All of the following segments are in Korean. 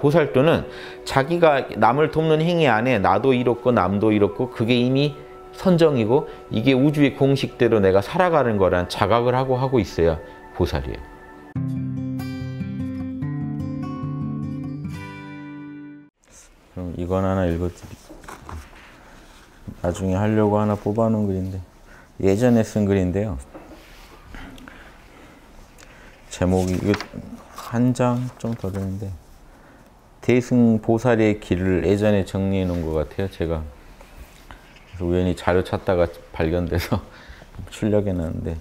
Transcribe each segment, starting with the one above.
보살도는 자기가 남을 돕는 행위 안에 나도 이렇고 남도 이렇고 그게 이미 선정이고 이게 우주의 공식대로 내가 살아가는 거란 자각을 하고 있어야 보살이에요. 그럼 이건 하나 읽어드릴게요. 나중에 하려고 하나 뽑아놓은 글인데 예전에 쓴 글인데요. 제목이 이거 한 장 좀 더 되는데 대승보살의 길을 예전에 정리해 놓은 것 같아요. 제가 그래서 우연히 자료 찾다가 발견돼서 출력해 놨는데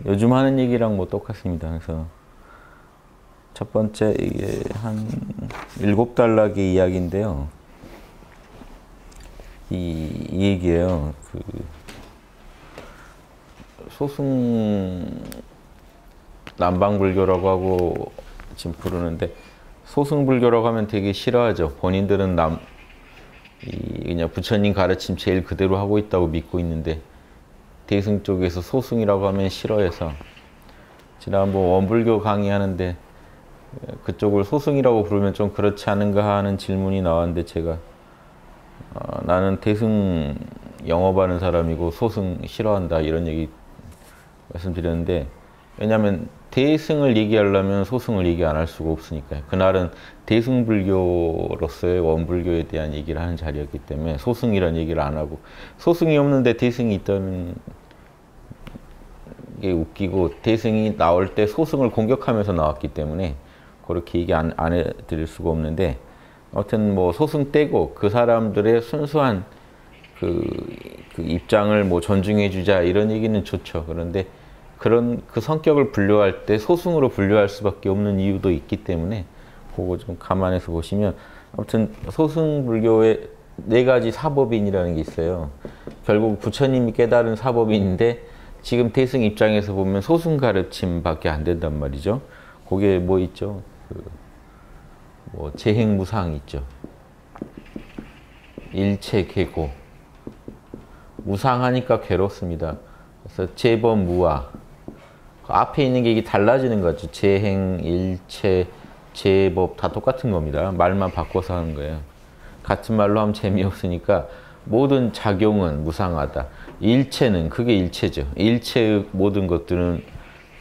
요즘 하는 얘기랑 뭐 똑같습니다. 그래서 첫 번째 이게 한 7단락의 이야기인데요. 이 얘기예요. 그 소승 남방불교라고 하고 지금 부르는데 소승불교라고 하면 되게 싫어하죠. 본인들은 그냥 부처님 가르침 제일 그대로 하고 있다고 믿고 있는데 대승 쪽에서 소승이라고 하면 싫어해서 지난번 원불교 강의하는데 그쪽을 소승이라고 부르면 좀 그렇지 않은가 하는 질문이 나왔는데 제가 나는 대승 영업하는 사람이고 소승 싫어한다 이런 얘기 말씀드렸는데 왜냐하면 대승을 얘기하려면 소승을 얘기 안 할 수가 없으니까요. 그날은 대승불교로서의 원불교에 대한 얘기를 하는 자리였기 때문에 소승이라는 얘기를 안 하고 소승이 없는데 대승이 있다는 게 웃기고 대승이 나올 때 소승을 공격하면서 나왔기 때문에 그렇게 얘기 안 해드릴 수가 없는데 아무튼 뭐 소승 떼고 그 사람들의 순수한 그 입장을 뭐 존중해 주자 이런 얘기는 좋죠. 그런데 그 성격을 분류할 때 소승으로 분류할 수밖에 없는 이유도 있기 때문에 그거 좀 감안해서 보시면 아무튼 소승불교의 4가지 사법인이라는 게 있어요. 결국 부처님이 깨달은 사법인인데 지금 대승 입장에서 보면 소승 가르침밖에 안 된단 말이죠. 거기에 뭐 있죠? 뭐 재행무상 있죠. 일체계고. 무상하니까 괴롭습니다. 그래서 재범무아. 앞에 있는 게 이게 달라지는 거죠. 재행, 일체, 재법 다 똑같은 겁니다. 말만 바꿔서 하는 거예요. 같은 말로 하면 재미없으니까 모든 작용은 무상하다. 일체는 그게 일체죠. 일체의 모든 것들은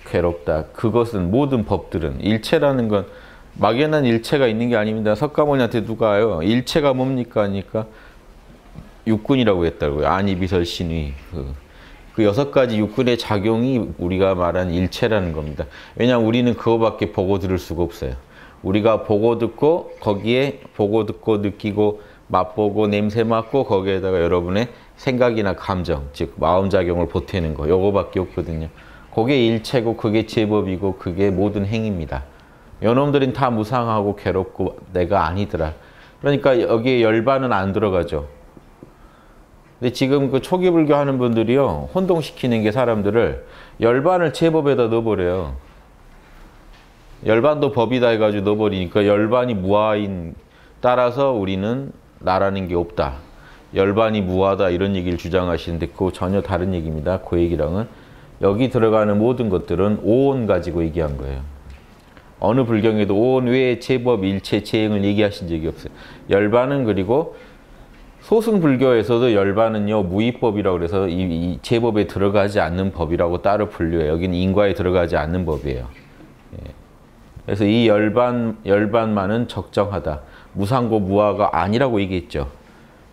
괴롭다. 그것은 모든 법들은 일체라는 건 막연한 일체가 있는 게 아닙니다. 석가모니한테 누가요? 일체가 뭡니까? 하니까 육군이라고 했다고요. 안이비설신의. 그 6가지 육군의 작용이 우리가 말하는 일체라는 겁니다. 왜냐하면 우리는 그거밖에 보고 들을 수가 없어요. 우리가 보고 듣고 거기에 보고 듣고 느끼고 맛보고 냄새 맡고 거기에다가 여러분의 생각이나 감정, 즉 마음작용을 보태는 거 요거밖에 없거든요. 그게 일체고 그게 제법이고 그게 모든 행위입니다. 요놈들은 다 무상하고 괴롭고 내가 아니더라. 그러니까 여기에 열반은 안 들어가죠. 근데 지금 그 초기 불교 하는 분들이요, 혼동시키는 게 사람들을 열반을 제법에다 넣어버려요. 열반도 법이다 해가지고 넣어버리니까 열반이 무아인 따라서 우리는 나라는 게 없다. 열반이 무아다 이런 얘기를 주장하시는데 그거 전혀 다른 얘기입니다. 그 얘기랑은 여기 들어가는 모든 것들은 오온 가지고 얘기한 거예요. 어느 불경에도 오온 외에 제법, 일체, 재행을 얘기하신 적이 없어요. 열반은 그리고 소승불교에서도 열반은요 무위법이라고 그래서 이 제법에 들어가지 않는 법이라고 따로 분류해요. 여기는 인과에 들어가지 않는 법이에요. 예. 그래서 이 열반만은 적정하다. 무상고 무아가 아니라고 얘기했죠.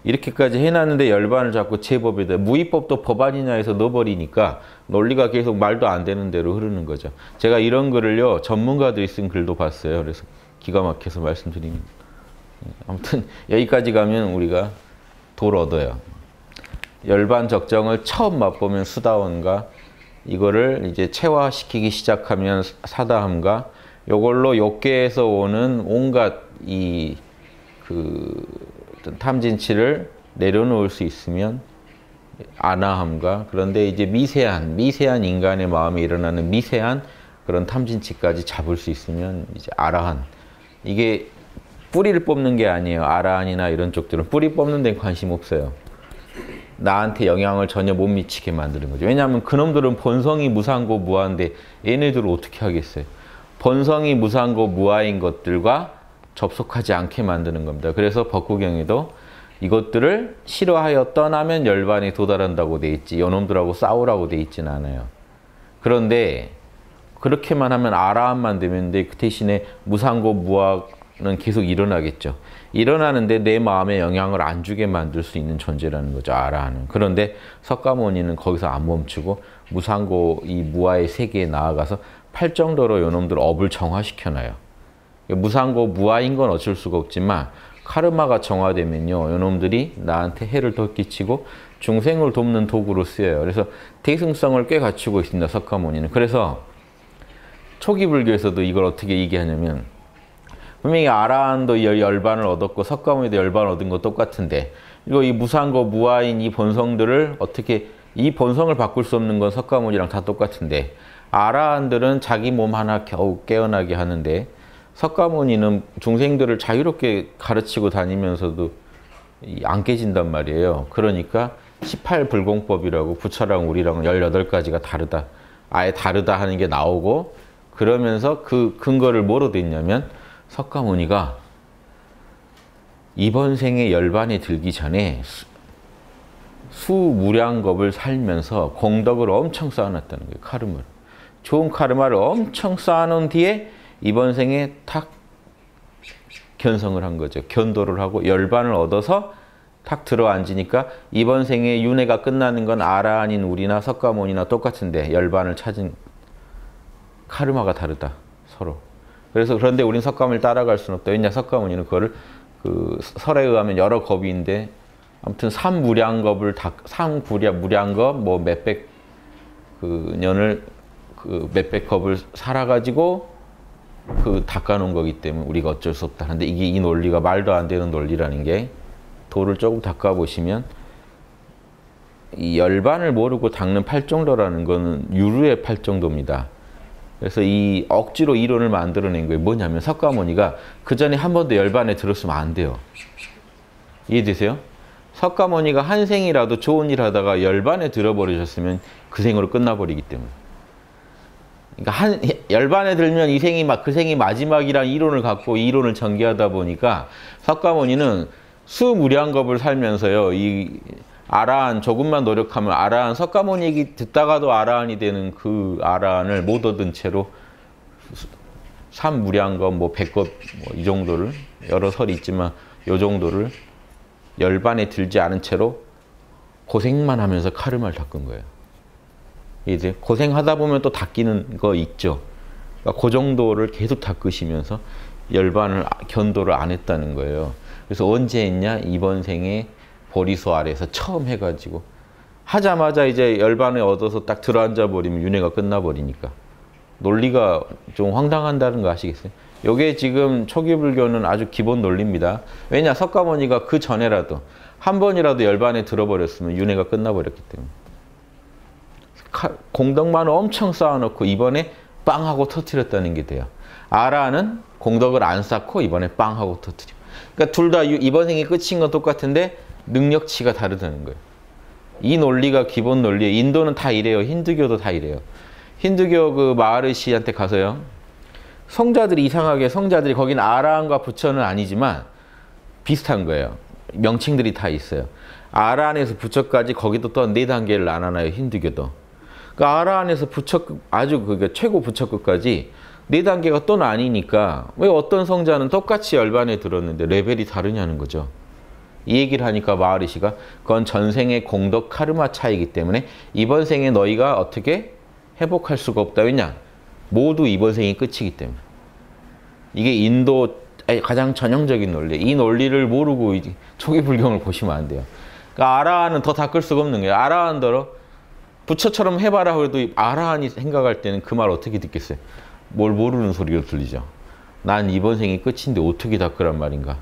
이렇게까지 해놨는데 열반을 자꾸 제법에다 무위법도 법 아니냐 해서 넣어버리니까 논리가 계속 말도 안 되는 대로 흐르는 거죠. 제가 이런 글을요 전문가들이 쓴 글도 봤어요. 그래서 기가 막혀서 말씀드립니다. 아무튼 여기까지 가면 우리가 돌 얻어요. 열반 적정을 처음 맛보면 수다원가, 이거를 이제 체화시키기 시작하면 사다함가, 요걸로 욕계에서 오는 온갖 탐진치를 내려놓을 수 있으면 아나함가, 그런데 이제 미세한 인간의 마음에 일어나는 미세한 그런 탐진치까지 잡을 수 있으면 이제 아라한. 이게 뿌리를 뽑는 게 아니에요. 아라한이나 이런 쪽들은 뿌리 뽑는 데는 관심 없어요. 나한테 영향을 전혀 못 미치게 만드는 거죠. 왜냐하면 그놈들은 본성이 무상고 무아인데 얘네들은 어떻게 하겠어요. 본성이 무상고 무아인 것들과 접속하지 않게 만드는 겁니다. 그래서 법구경에도 이것들을 싫어하여 떠나면 열반에 도달한다고 돼 있지 요놈들하고 싸우라고 돼 있지는 않아요. 그런데 그렇게만 하면 아라한만 되면 돼. 그 대신에 무상고 무아는 계속 일어나겠죠. 일어나는데 내 마음에 영향을 안 주게 만들 수 있는 존재라는 거죠. 아라한은. 그런데 석가모니는 거기서 안 멈추고 무상고 이 무아의 세계에 나아가서 팔정도로 요놈들 업을 정화시켜놔요. 무상고 무아인 건 어쩔 수가 없지만 카르마가 정화되면요. 요놈들이 나한테 해를 더 끼치고 중생을 돕는 도구로 쓰여요. 그래서 대승성을 꽤 갖추고 있습니다. 석가모니는. 그래서 초기 불교에서도 이걸 어떻게 얘기하냐면 분명히 아라한도 열반을 얻었고 석가모니도 열반을 얻은 거 똑같은데 이거 이 무상고 무아인 이 본성들을 어떻게 이 본성을 바꿀 수 없는 건 석가모니랑 다 똑같은데 아라한들은 자기 몸 하나 겨우 깨어나게 하는데 석가모니는 중생들을 자유롭게 가르치고 다니면서도 안 깨진단 말이에요. 그러니까 18불공법이라고 부처랑 우리랑은 18가지가 다르다. 아예 다르다 하는 게 나오고 그러면서 그 근거를 뭐로 됐냐면 석가모니가 이번 생에 열반에 들기 전에 수무량겁을 살면서 공덕을 엄청 쌓아놨다는 거예요. 카르마를. 좋은 카르마를 엄청 쌓아놓은 뒤에 이번 생에 탁 견성을 한 거죠. 견도를 하고 열반을 얻어서 탁 들어앉으니까 이번 생에 윤회가 끝나는 건 아라한인 우리나 석가모니나 똑같은데 열반을 찾은 카르마가 다르다. 서로. 그래서 그런데 우린 석가모니를 따라갈 수는 없다. 왜냐 석가모니는 그거를 그 설에 의하면 여러 겁인데 아무튼 삼무량겁을 무량겁 뭐 몇백 그 년을 그 몇백 겁을 살아가지고 그 닦아놓은 거기 때문에 우리가 어쩔 수 없다. 근데 이게 이 논리가 말도 안 되는 논리라는 게 도를 조금 닦아보시면 이 열반을 모르고 닦는 팔정도라는 거는 유루의 팔정도입니다. 그래서 이 억지로 이론을 만들어낸 거예요. 뭐냐면 석가모니가 그 전에 한 번도 열반에 들었으면 안 돼요. 이해되세요? 석가모니가 한 생이라도 좋은 일 하다가 열반에 들어버리셨으면 그 생으로 끝나버리기 때문에. 그러니까 열반에 들면 이 생이 그 생이 마지막이라는 이론을 갖고 이 이론을 전개하다 보니까 석가모니는 수무량겁을 살면서요. 이 아라한 조금만 노력하면 아라한 석가모니 얘기 듣다가도 아라한이 되는 그 아라한을 못 얻은 채로 삼무량겁 뭐 100겁 뭐 이 정도를 여러 설이 있지만 요 정도를 열반에 들지 않은 채로 고생만 하면서 카르마를 닦은 거예요. 이제 고생하다 보면 또 닦이는 거 있죠. 그러니까 그 정도를 계속 닦으시면서 열반을 견도를 안 했다는 거예요. 그래서 언제 했냐? 이번 생에 보리소 아래에서 처음 해가지고 하자마자 이제 열반에 얻어서 딱 들어앉아 버리면 윤회가 끝나버리니까 논리가 좀 황당한다는 거 아시겠어요? 요게 지금 초기 불교는 아주 기본 논리입니다. 왜냐? 석가모니가 그 전에라도 한 번이라도 열반에 들어버렸으면 윤회가 끝나버렸기 때문에 공덕만 엄청 쌓아놓고 이번에 빵 하고 터뜨렸다는 게 돼요. 아라는 공덕을 안 쌓고 이번에 빵 하고 터뜨려. 그러니까 둘 다 이번 생이 끝인 건 똑같은데 능력치가 다르다는 거예요. 이 논리가 기본 논리예요. 인도는 다 이래요. 힌두교도 다 이래요. 힌두교 그 마하르시한테 가서요. 성자들이 이상하게 성자들이 거긴 아라한과 부처는 아니지만 비슷한 거예요. 명칭들이 다 있어요. 아라한에서 부처까지 거기도 또 4단계를 나눠놔요. 힌두교도. 그러니까 아라한에서 부처급 아주 그 최고 부처급까지 4단계가 또 나뉘니까 왜 어떤 성자는 똑같이 열반에 들었는데 레벨이 다르냐는 거죠. 이 얘기를 하니까 마하리시가 그건 전생의 공덕 카르마 차이기 때문에 이번 생에 너희가 어떻게 회복할 수가 없다. 왜냐? 모두 이번 생이 끝이기 때문에. 이게 인도 가장 전형적인 논리. 이 논리를 모르고 초기 불경을 보시면 안 돼요. 그러니까 아라한은 더 닦을 수가 없는 거예요. 아라한더러 부처처럼 해봐라 해도 아라한이 생각할 때는 그 말 어떻게 듣겠어요? 뭘 모르는 소리로 들리죠. 난 이번 생이 끝인데 어떻게 닦으란 말인가?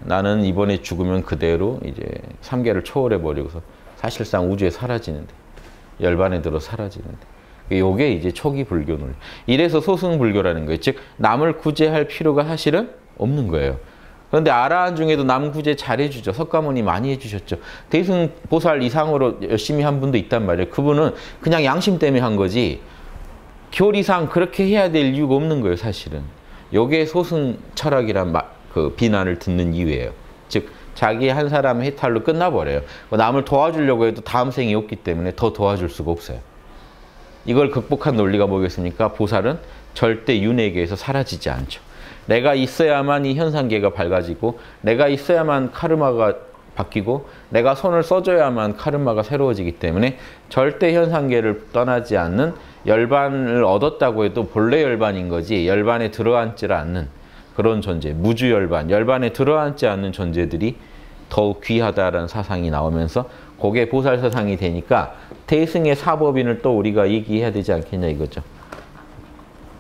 나는 이번에 죽으면 그대로 이제 3계를 초월해 버리고서 사실상 우주에 사라지는데 열반에 들어 사라지는데 요게 이제 초기 불교 논리. 이래서 소승 불교라는 거예요. 즉 남을 구제할 필요가 사실은 없는 거예요. 그런데 아라한 중에도 남 구제 잘 해주죠. 석가모니 많이 해주셨죠. 대승보살 이상으로 열심히 한 분도 있단 말이에요. 그분은 그냥 양심 때문에 한 거지 교리상 그렇게 해야 될 이유가 없는 거예요. 사실은. 요게 소승 철학이란 그 비난을 듣는 이유예요. 즉 자기 한 사람의 해탈로 끝나버려요. 남을 도와주려고 해도 다음 생이 없기 때문에 더 도와줄 수가 없어요. 이걸 극복한 논리가 뭐겠습니까? 보살은 절대 윤회계에서 사라지지 않죠. 내가 있어야만 이 현상계가 밝아지고 내가 있어야만 카르마가 바뀌고 내가 손을 써줘야만 카르마가 새로워지기 때문에 절대 현상계를 떠나지 않는 열반을 얻었다고 해도 본래 열반인 거지 열반에 들어앉지 않는 그런 존재, 무주열반, 열반에 들어앉지 않는 존재들이 더욱 귀하다라는 사상이 나오면서 그게 보살 사상이 되니까 대승의 사법인을 또 우리가 얘기해야 되지 않겠냐 이거죠.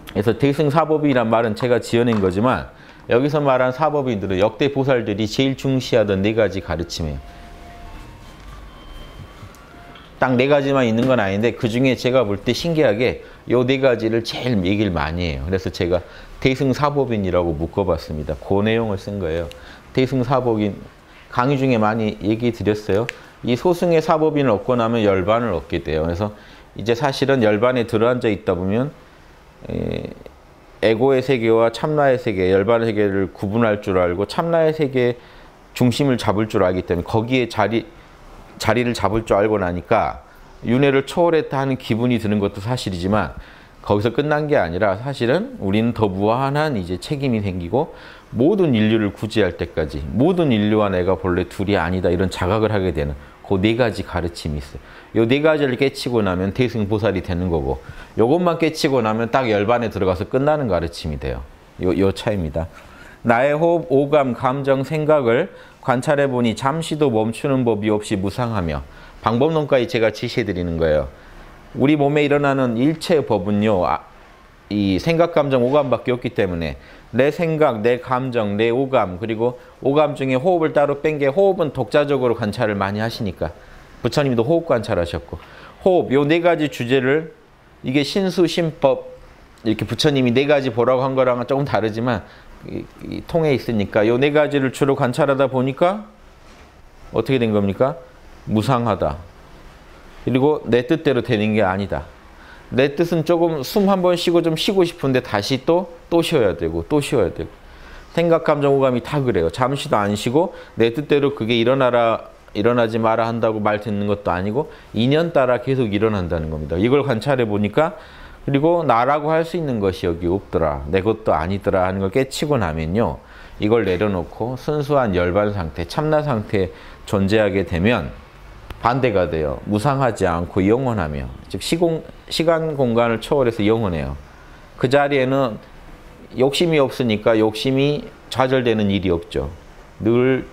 그래서 대승 사법인이란 말은 제가 지어낸 거지만 여기서 말한 사법인들은 역대 보살들이 제일 중시하던 4가지 가르침이에요. 딱 4가지만 있는 건 아닌데 그 중에 제가 볼 때 신기하게 요 4가지를 제일 얘기를 많이 해요. 그래서 제가 대승 사법인이라고 묶어봤습니다. 그 내용을 쓴 거예요. 대승 사법인 강의 중에 많이 얘기 드렸어요. 이 소승의 사법인을 얻고 나면 열반을 얻게 돼요. 그래서 이제 사실은 열반에 들어앉아 있다 보면 에고의 세계와 참나의 세계, 열반의 세계를 구분할 줄 알고 참나의 세계의 중심을 잡을 줄 알기 때문에 거기에 자리를 잡을 줄 알고 나니까 윤회를 초월했다 하는 기분이 드는 것도 사실이지만 거기서 끝난 게 아니라 사실은 우리는 더 무한한 이제 책임이 생기고 모든 인류를 구제할 때까지 모든 인류와 내가 본래 둘이 아니다 이런 자각을 하게 되는 그 4가지 가르침이 있어요. 요 4가지를 깨치고 나면 대승보살이 되는 거고 요것만 깨치고 나면 딱 열반에 들어가서 끝나는 가르침이 돼요. 요 차이입니다. 나의 호흡, 오감, 감정, 생각을 관찰해 보니 잠시도 멈추는 법이 없이 무상하며 방법론까지 제가 지시해 드리는 거예요. 우리 몸에 일어나는 일체의 법은요. 이 생각, 감정, 오감밖에 없기 때문에 내 생각, 내 감정, 내 오감 그리고 오감 중에 호흡을 따로 뺀 게 호흡은 독자적으로 관찰을 많이 하시니까 부처님도 호흡 관찰하셨고 호흡 요 4가지 주제를 이게 신수, 신법 이렇게 부처님이 4가지 보라고 한 거랑은 조금 다르지만 이 통해 있으니까 요 4가지를 주로 관찰하다 보니까 어떻게 된 겁니까? 무상하다. 그리고 내 뜻대로 되는 게 아니다. 내 뜻은 조금 숨 한 번 쉬고 좀 쉬고 싶은데 다시 또 쉬어야 되고 또 쉬어야 되고 생각, 감정, 오감이 다 그래요. 잠시도 안 쉬고 내 뜻대로 그게 일어나지 마라 한다고 말 듣는 것도 아니고 인연 따라 계속 일어난다는 겁니다. 이걸 관찰해 보니까 그리고 나라고 할 수 있는 것이 여기 없더라. 내 것도 아니더라 하는 걸 깨치고 나면요. 이걸 내려놓고 순수한 열반 상태, 참나 상태에 존재하게 되면 반대가 돼요. 무상하지 않고 영원하며 즉 시간 공간을 초월해서 영원해요. 그 자리에는 욕심이 없으니까 욕심이 좌절되는 일이 없죠. 늘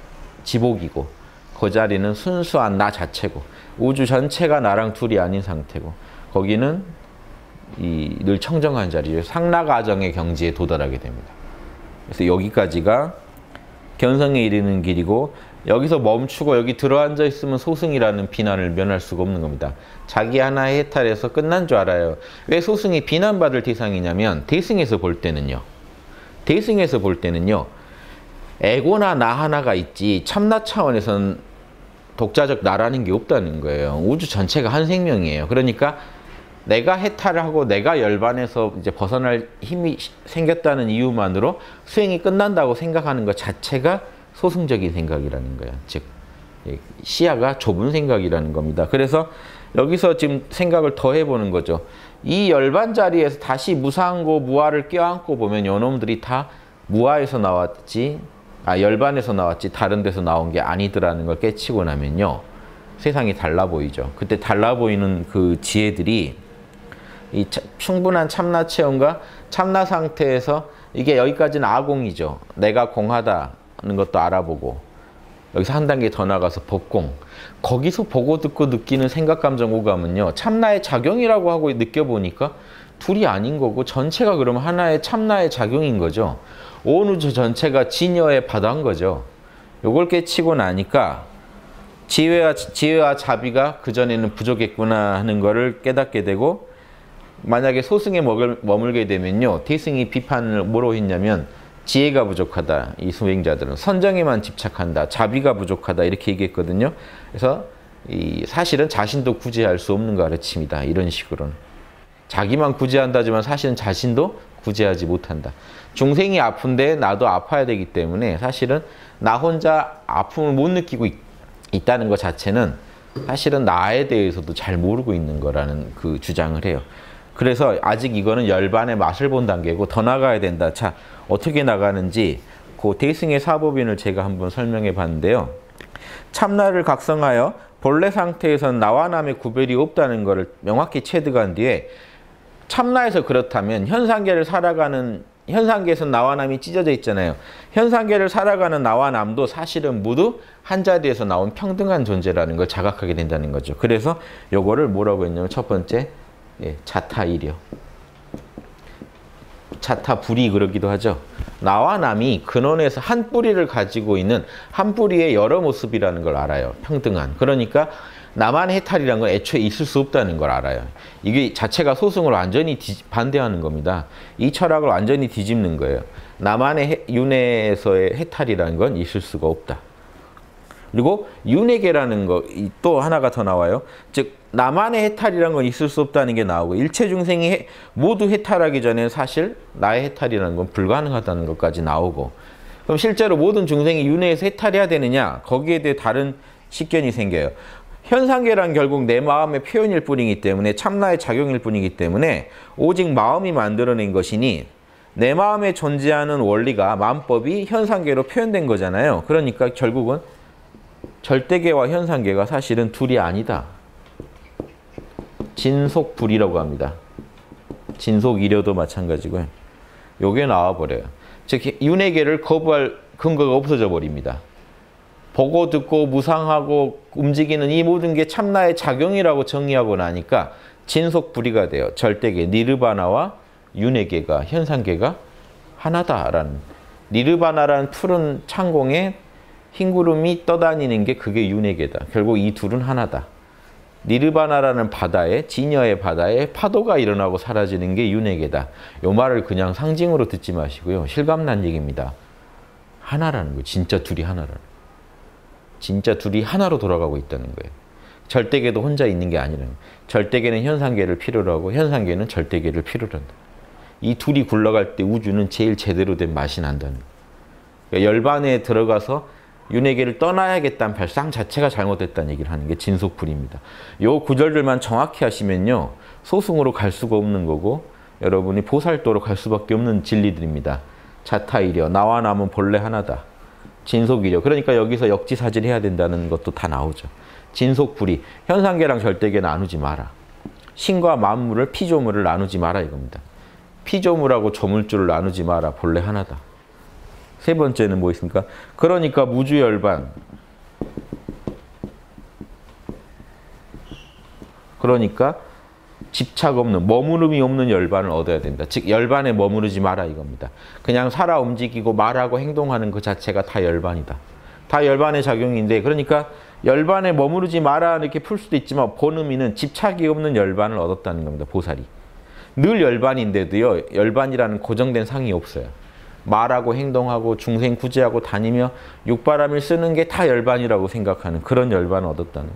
지복이고 그 자리는 순수한 나 자체고 우주 전체가 나랑 둘이 아닌 상태고 거기는 늘 청정한 자리죠. 상락아정의 경지에 도달하게 됩니다. 그래서 여기까지가 견성에 이르는 길이고 여기서 멈추고 여기 들어앉아 있으면 소승이라는 비난을 면할 수가 없는 겁니다. 자기 하나의 해탈에서 끝난 줄 알아요. 왜 소승이 비난받을 대상이냐면 대승에서 볼 때는요. 에고나 나 하나가 있지 참나 차원에서는 독자적 나라는 게 없다는 거예요. 우주 전체가 한 생명이에요. 그러니까 내가 해탈을 하고 내가 열반에서 이제 벗어날 힘이 생겼다는 이유만으로 수행이 끝난다고 생각하는 것 자체가 소승적인 생각이라는 거예요. 즉 시야가 좁은 생각이라는 겁니다. 그래서 여기서 지금 생각을 더 해보는 거죠. 이 열반 자리에서 다시 무상고 무아를 껴안고 보면 요놈들이 다 무아에서 나왔지 열반에서 나왔지 다른 데서 나온 게 아니더라는 걸 깨치고 나면요. 세상이 달라 보이죠. 그때 달라 보이는 그 지혜들이 이 충분한 참나 체험과 참나 상태에서 이게 여기까지는 아공이죠. 내가 공하다는 것도 알아보고 여기서 한 단계 더 나가서 법공 거기서 보고 듣고 느끼는 생각, 감정, 오감은요. 참나의 작용이라고 하고 느껴보니까 둘이 아닌 거고 전체가 그러면 하나의 참나의 작용인 거죠. 온 우주 전체가 진여의 바다인 거죠. 요걸 깨치고 나니까 지혜와 자비가 그전에는 부족했구나 하는 거를 깨닫게 되고 만약에 소승에 머물게 되면요. 대승이 비판을 뭐로 했냐면 지혜가 부족하다. 이 수행자들은 선정에만 집착한다. 자비가 부족하다. 이렇게 얘기했거든요. 그래서 사실은 자신도 구제할 수 없는 가르침이다. 이런 식으로는. 자기만 구제한다지만 사실은 자신도 구제하지 못한다. 중생이 아픈데 나도 아파야 되기 때문에 사실은 나 혼자 아픔을 못 느끼고 있다는 것 자체는 사실은 나에 대해서도 잘 모르고 있는 거라는 그 주장을 해요. 그래서 아직 이거는 열반의 맛을 본 단계고 더 나가야 된다. 자, 어떻게 나가는지 그 대승의 사법인을 제가 한번 설명해 봤는데요. 참나를 각성하여 본래 상태에서는 나와 남의 구별이 없다는 것을 명확히 체득한 뒤에 참나에서 그렇다면 현상계에서 나와 남이 찢어져 있잖아요. 현상계를 살아가는 나와 남도 사실은 모두 한 자리에서 나온 평등한 존재라는 걸 자각하게 된다는 거죠. 그래서 요거를 뭐라고 했냐면 첫 번째 자타일이요. 자타불이 그러기도 하죠. 나와 남이 근원에서 한 뿌리를 가지고 있는 한 뿌리의 여러 모습이라는 걸 알아요. 평등한. 그러니까 나만의 해탈이라는 건 애초에 있을 수 없다는 걸 알아요. 이게 자체가 소승을 완전히 반대하는 겁니다. 이 철학을 완전히 뒤집는 거예요. 나만의 윤회에서의 해탈이라는 건 있을 수가 없다. 그리고 윤회계라는 거 또 하나가 더 나와요. 즉 나만의 해탈이라는 건 있을 수 없다는 게 나오고 일체 중생이 모두 해탈하기 전에 사실 나의 해탈이라는 건 불가능하다는 것까지 나오고 그럼 실제로 모든 중생이 윤회에서 해탈해야 되느냐? 거기에 대해 다른 식견이 생겨요. 현상계란 결국 내 마음의 표현일 뿐이기 때문에 참나의 작용일 뿐이기 때문에 오직 마음이 만들어낸 것이니 내 마음에 존재하는 원리가 마음법이 현상계로 표현된 거잖아요. 그러니까 결국은 절대계와 현상계가 사실은 둘이 아니다. 진속불이라고 합니다. 진속이려도 마찬가지고요. 요게 나와버려요. 즉 윤회계를 거부할 근거가 없어져 버립니다. 보고 듣고 무상하고 움직이는 이 모든 게 참나의 작용이라고 정의하고 나니까 진속불이가 돼요. 절대계, 니르바나와 윤회계가, 현상계가 하나다라는. 니르바나라는 푸른 창공에 흰 구름이 떠다니는 게 그게 윤회계다. 결국 이 둘은 하나다. 니르바나라는 바다에, 진여의 바다에 파도가 일어나고 사라지는 게 윤회계다. 요 말을 그냥 상징으로 듣지 마시고요. 실감난 얘기입니다. 하나라는 거예요. 진짜 둘이 하나라는 거예요. 진짜 둘이 하나로 돌아가고 있다는 거예요. 절대계도 혼자 있는 게 아니라는 거예요. 절대계는 현상계를 필요로 하고 현상계는 절대계를 필요로 한다. 이 둘이 굴러갈 때 우주는 제일 제대로 된 맛이 난다는 거예요. 그러니까 열반에 들어가서 윤회계를 떠나야겠다는 발상 자체가 잘못됐다는 얘기를 하는 게 진속불입니다. 요 구절들만 정확히 하시면요. 소승으로 갈 수가 없는 거고 여러분이 보살도로 갈 수밖에 없는 진리들입니다. 자타이려, 나와 남은 본래 하나다. 진속이려. 그러니까 여기서 역지사지를 해야 된다는 것도 다 나오죠. 진속불이. 현상계랑 절대계 나누지 마라. 신과 만물을 피조물을 나누지 마라 이겁니다. 피조물하고 조물주를 나누지 마라. 본래 하나다. 세 번째는 뭐 있습니까? 그러니까 무주열반. 그러니까 집착 없는, 머무름이 없는 열반을 얻어야 된다. 즉 열반에 머무르지 마라 이겁니다. 그냥 살아 움직이고 말하고 행동하는 그 자체가 다 열반이다. 다 열반의 작용인데 그러니까 열반에 머무르지 마라 이렇게 풀 수도 있지만 본 의미는 집착이 없는 열반을 얻었다는 겁니다. 보살이. 늘 열반인데도요. 열반이라는 고정된 상이 없어요. 말하고 행동하고 중생 구제하고 다니며 육바람을 쓰는 게 다 열반이라고 생각하는 그런 열반을 얻었다는.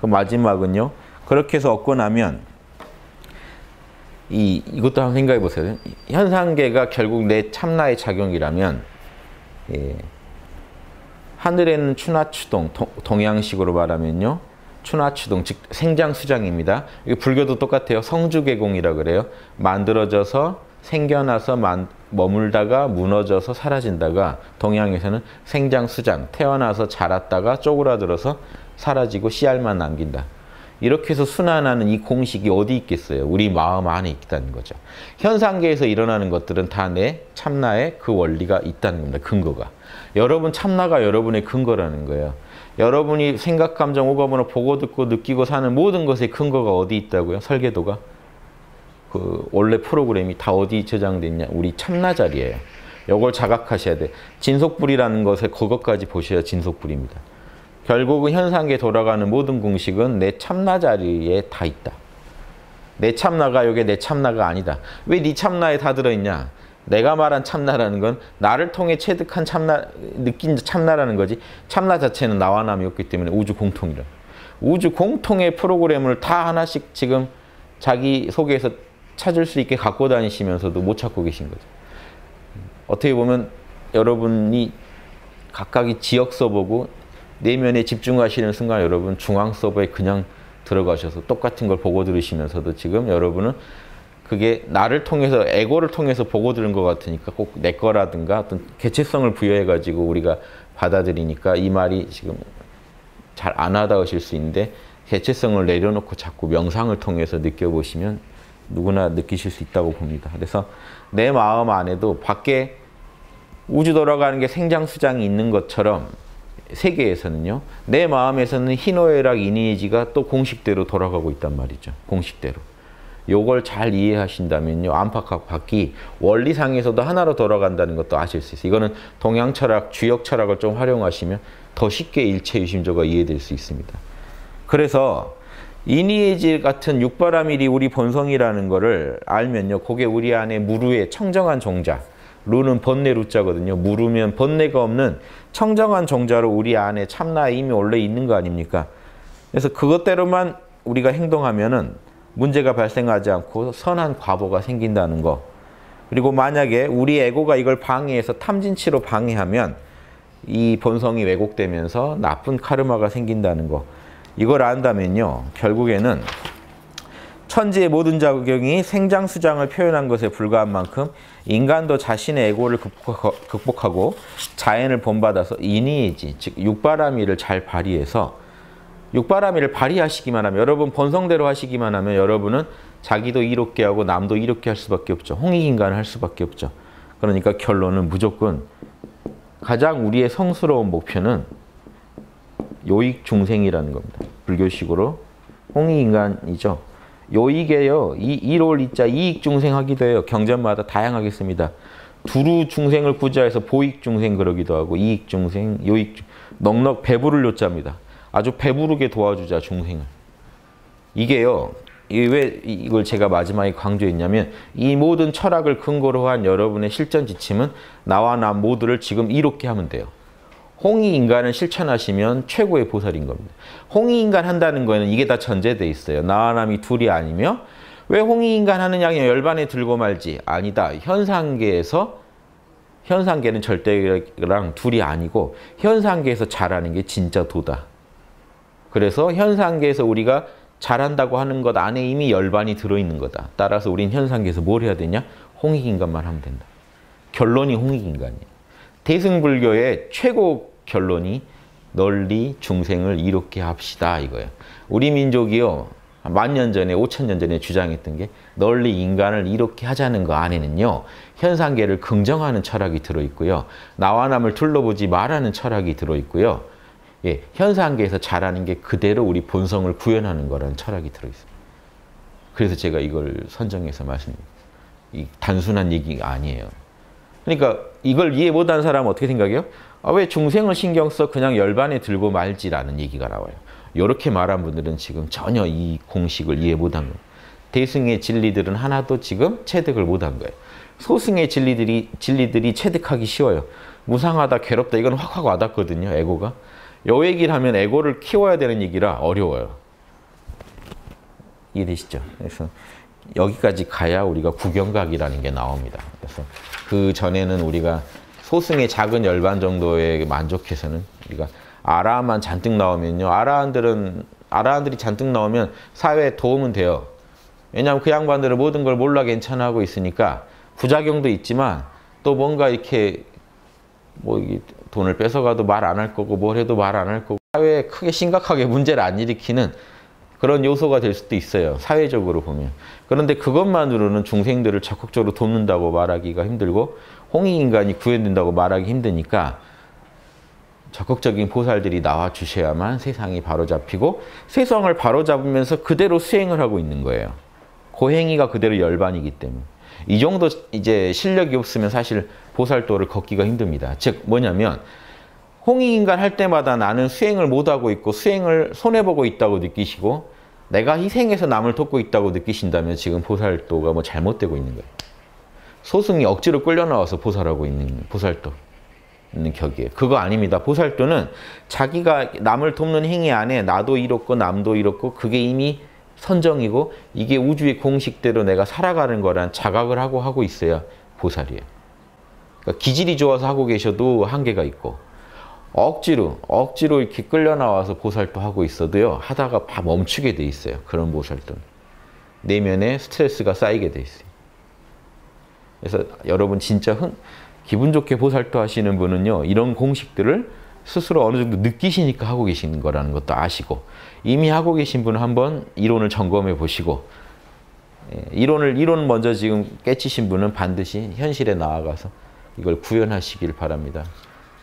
그 마지막은요. 그렇게 해서 얻고 나면 이것도 한번 생각해 보세요. 현상계가 결국 내 참나의 작용이라면 하늘에는 추나추동, 동양식으로 말하면요. 추나추동, 즉 생장수장입니다. 불교도 똑같아요. 성주개공이라고 그래요. 만들어져서 생겨나서 머물다가 무너져서 사라진다가 동양에서는 생장수장, 태어나서 자랐다가 쪼그라들어서 사라지고 씨알만 남긴다. 이렇게 해서 순환하는 이 공식이 어디 있겠어요? 우리 마음 안에 있다는 거죠. 현상계에서 일어나는 것들은 다 내 참나의 그 원리가 있다는 겁니다. 근거가. 여러분 참나가 여러분의 근거라는 거예요. 여러분이 생각, 감정, 오감으로 보고 듣고 느끼고 사는 모든 것의 근거가 어디 있다고요? 설계도가. 그 원래 프로그램이 다 어디 저장됐냐? 우리 참나 자리예요. 이걸 자각하셔야 돼. 진속불이라는 것에 그것까지 보셔야 진속불입니다. 결국은 현상계에 돌아가는 모든 공식은 내 참나 자리에 다 있다. 내 참나가 이게 내 참나가 아니다. 왜 네 참나에 다 들어있냐? 내가 말한 참나라는 건 나를 통해 체득한 참나, 느낀 참나라는 거지. 참나 자체는 나와 남이 없기 때문에 우주 공통이라. 우주 공통의 프로그램을 다 하나씩 지금 자기 속에서 찾을 수 있게 갖고 다니시면서도 못 찾고 계신 거죠. 어떻게 보면 여러분이 각각의 지역 서버고 내면에 집중하시는 순간 여러분 중앙 서버에 그냥 들어가셔서 똑같은 걸 보고 들으시면서도 지금 여러분은 그게 나를 통해서 에고를 통해서 보고 들은 것 같으니까 꼭 내 거라든가 어떤 개체성을 부여해 가지고 우리가 받아들이니까 이 말이 지금 잘 안 와닿으실 수 있는데 개체성을 내려놓고 자꾸 명상을 통해서 느껴보시면 누구나 느끼실 수 있다고 봅니다. 그래서 내 마음 안에도 밖에 우주 돌아가는 게 생장수장이 있는 것처럼 세계에서는요. 내 마음에서는 희노애락 이니에지가 또 공식대로 돌아가고 있단 말이죠. 공식대로. 요걸 잘 이해하신다면요. 안팎과 밖이 원리상에서도 하나로 돌아간다는 것도 아실 수 있어요. 이거는 동양 철학, 주역 철학을 좀 활용하시면 더 쉽게 일체유심조가 이해될 수 있습니다. 그래서 이니에지 같은 육바라밀이 우리 본성이라는 거를 알면요. 그게 우리 안에 무루의 청정한 종자. 루는 번뇌 루자거든요. 무루면 번뇌가 없는 청정한 종자로 우리 안에 참나의 힘이 원래 있는 거 아닙니까? 그래서 그것대로만 우리가 행동하면은 문제가 발생하지 않고 선한 과보가 생긴다는 거. 그리고 만약에 우리 에고가 이걸 방해해서 탐진치로 방해하면 이 본성이 왜곡되면서 나쁜 카르마가 생긴다는 거. 이걸 안다면요. 결국에는 천지의 모든 작용이 생장수장을 표현한 것에 불과한 만큼 인간도 자신의 에고를 극복하고 자연을 본받아서 이니에지, 즉 육바라밀을 잘 발휘해서 육바라밀을 발휘하시기만 하면 여러분 본성대로 하시기만 하면 여러분은 자기도 이롭게 하고 남도 이롭게 할 수밖에 없죠. 홍익인간을 할 수밖에 없죠. 그러니까 결론은 무조건 가장 우리의 성스러운 목표는 요익중생이라는 겁니다. 불교식으로 홍익인간이죠. 요익에요. 이롤 이자 이익중생 하기도 해요. 경전마다 다양하게 씁니다. 두루중생을 구자해서 보익중생 그러기도 하고 이익중생, 요익, 넉넉 배부를 요자입니다. 아주 배부르게 도와주자 중생을. 이게요. 왜 이걸 제가 마지막에 강조했냐면 이 모든 철학을 근거로 한 여러분의 실전 지침은 나와 남 모두를 지금 이롭게 하면 돼요. 홍익인간을 실천하시면 최고의 보살인 겁니다. 홍익인간 한다는 거에는 이게 다 전제돼 있어요. 나와 남이 둘이 아니며 왜 홍익인간 하느냐 열반에 들고 말지. 아니다. 현상계는 절대랑 둘이 아니고 현상계에서 잘하는 게 진짜 도다. 그래서 현상계에서 우리가 잘한다고 하는 것 안에 이미 열반이 들어있는 거다. 따라서 우린 현상계에서 뭘 해야 되냐? 홍익인간만 하면 된다. 결론이 홍익인간이에요. 대승불교의 최고 결론이 널리 중생을 이롭게 합시다 이거예요. 우리 민족이요. 10,000년 전에 5,000년 전에 주장했던 게 널리 인간을 이롭게 하자는 거 안에는요. 현상계를 긍정하는 철학이 들어있고요. 나와 남을 둘러보지 말라는 철학이 들어있고요. 예, 현상계에서 잘하는 게 그대로 우리 본성을 구현하는 거라는 철학이 들어있습니다. 그래서 제가 이걸 선정해서 말씀드립니다. 이 단순한 얘기가 아니에요. 그러니까 이걸 이해 못한 사람은 어떻게 생각해요? 아, 왜 중생을 신경 써 그냥 열반에 들고 말지라는 얘기가 나와요. 이렇게 말한 분들은 지금 전혀 이 공식을 이해 못한 거예요. 대승의 진리들은 하나도 지금 체득을 못한 거예요. 소승의 진리들이 체득하기 쉬워요. 무상하다, 괴롭다 이건 확 와닿거든요. 에고가. 요 얘기를 하면 에고를 키워야 되는 얘기라 어려워요. 이해되시죠? 그래서 여기까지 가야 우리가 구경각이라는 게 나옵니다. 그래서 그 전에는 우리가 소승의 작은 열반 정도에 만족해서는 우리가 아라한만 잔뜩 나오면요. 아라한들이 잔뜩 나오면 사회에 도움은 돼요. 왜냐하면 그 양반들은 모든 걸 몰라 괜찮아 하고 있으니까 부작용도 있지만 또 뭔가 이렇게 뭐 돈을 뺏어가도 말 안 할 거고 뭘 해도 말 안 할 거고 사회에 크게 심각하게 문제를 안 일으키는 그런 요소가 될 수도 있어요. 사회적으로 보면. 그런데 그것만으로는 중생들을 적극적으로 돕는다고 말하기가 힘들고 홍익인간이 구현된다고 말하기 힘드니까 적극적인 보살들이 나와 주셔야만 세상이 바로잡히고 세상을 바로잡으면서 그대로 수행을 하고 있는 거예요. 그 행위가 그대로 열반이기 때문에. 이 정도 이제 실력이 없으면 사실 보살도를 걷기가 힘듭니다. 즉 뭐냐면 홍익인간 할 때마다 나는 수행을 못하고 있고 수행을 손해보고 있다고 느끼시고 내가 희생해서 남을 돕고 있다고 느끼신다면 지금 보살도가 뭐 잘못되고 있는 거예요. 소승이 억지로 끌려나와서 보살하고 있는 보살도 있는 격이에요. 그거 아닙니다. 보살도는 자기가 남을 돕는 행위 안에 나도 이롭고 남도 이롭고 그게 이미 선정이고 이게 우주의 공식대로 내가 살아가는 거란 자각을 하고 있어야 보살이에요. 그러니까 기질이 좋아서 하고 계셔도 한계가 있고 억지로 이렇게 끌려 나와서 보살도 하고 있어도요. 하다가 다 멈추게 돼 있어요. 그런 보살도는. 내면에 스트레스가 쌓이게 돼 있어요. 그래서 여러분 진짜 기분 좋게 보살도 하시는 분은요. 이런 공식들을 스스로 어느 정도 느끼시니까 하고 계시는 거라는 것도 아시고 이미 하고 계신 분은 한번 이론을 점검해 보시고 이론 먼저 지금 깨치신 분은 반드시 현실에 나아가서 이걸 구현하시길 바랍니다.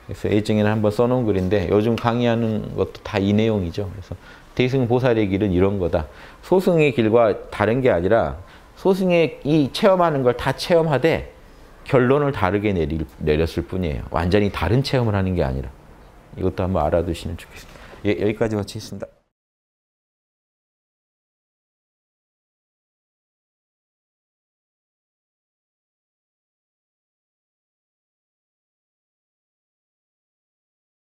그래서 애증에는 한번 써놓은 글인데 요즘 강의하는 것도 다 이 내용이죠. 그래서 대승보살의 길은 이런 거다. 소승의 길과 다른 게 아니라 소승의 이 체험하는 걸 다 체험하되 결론을 다르게 내렸을 뿐이에요. 완전히 다른 체험을 하는 게 아니라. 이것도 한번 알아두시면 좋겠습니다. 예, 여기까지 마치겠습니다.